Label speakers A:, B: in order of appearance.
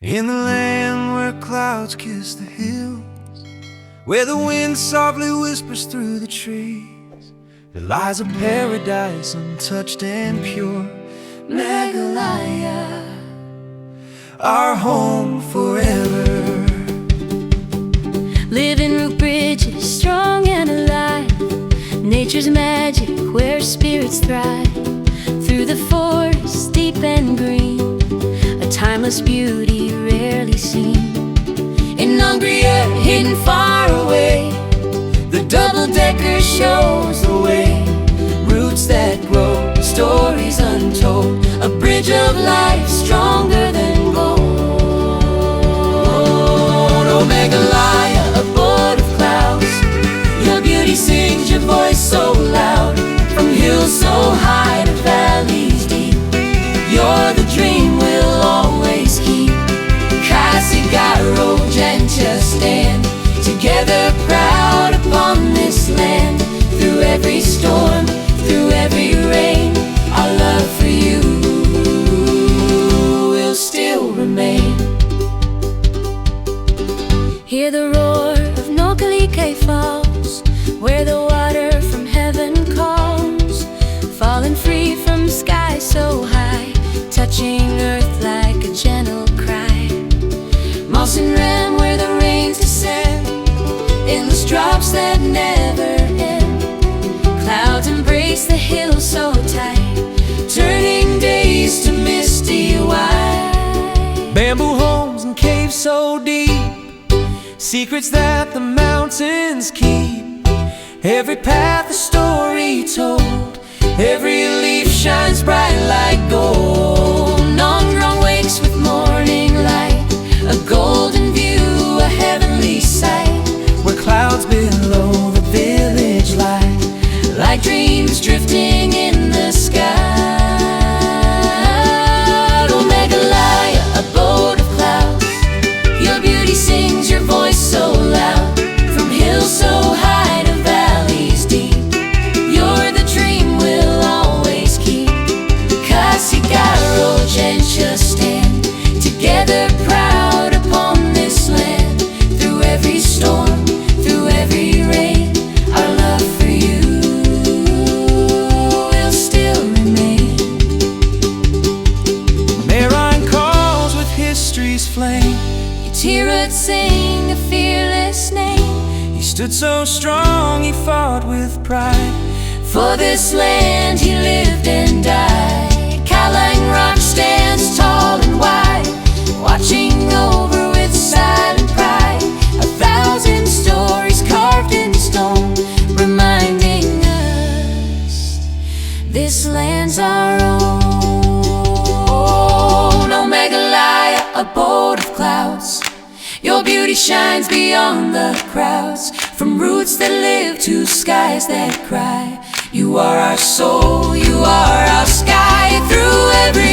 A: In the land where clouds kiss the hills, where the wind softly whispers through the trees, there lies a paradise untouched and pure. Meghalaya, our home forever.
B: Living root bridges, strong and alive, nature's magic where spirits thrive. Through the forest deep and green, a timeless beauty rarely seen. In Nongriat, hidden far away, the double-decker shows the way. Roots that grow, stories untold, a bridge of life stronger than gold. Oh, Meghalaya, abode of clouds, your beauty sings, your voice so loud. From hills so high to valleys deep, you're the dream we'll always keep. Khasi, Garo, Jaintia stand together proud upon this land. Through every storm, through every rain, our love for you will still remain. Hear the roar of Nohkalikai Falls, where the water from heaven calls, falling free from sky so high, touching earth like a gentle cry. Mawsynram, where the rains descend, endless drops that never end. Clouds embrace the hills so tight, turning days to misty white.
A: Bamboo homes and caves so deep, secrets that the mountains keep. Every path a story told, every leaf shines bright like gold. Nongriat wakes with morning light, a golden view, a heavenly sight. Where clouds below the village lie, like dreams drifting in the sky. Oh, Meghalaya, abode of clouds, your beauty sings, your voice so loud. From hills so high to valleys deep, you're the dream we'll always keep. Khasi, Garo, Jaintia stand together proud upon this land. Through every storm, through every rain, our love for you will still remain. Marine calls with history's flame,
B: Jaintia sing a fearless name.
A: he stood so strong, he fought with pride.
B: For this land he lived and died. Khasi rock stands tall and wide, watching over with silent pride. 1,000 stories carved in stone, reminding us this land's our own. Oh, Meghalaya, abode of clouds, your beauty shines beyond the crowds. From roots that live to skies that cry, you are our soul, you are our sky. Through every